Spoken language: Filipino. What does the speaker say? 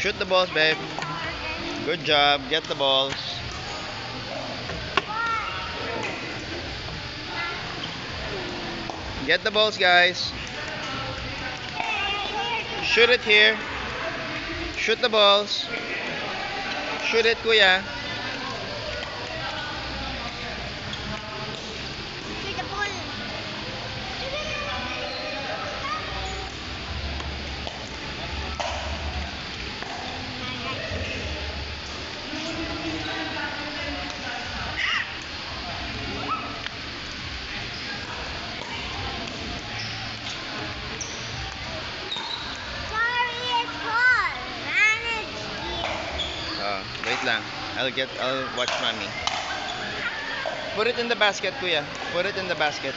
Shoot the balls, babe. Good job. Get the balls. Get the balls, guys. Shoot it here. Shoot the balls. Shoot it, kuya. Shoot the ball. Sorry, it's ball. Manage it. Wait lang. I'll watch mommy. Put it in the basket, kuya. Put it in the basket.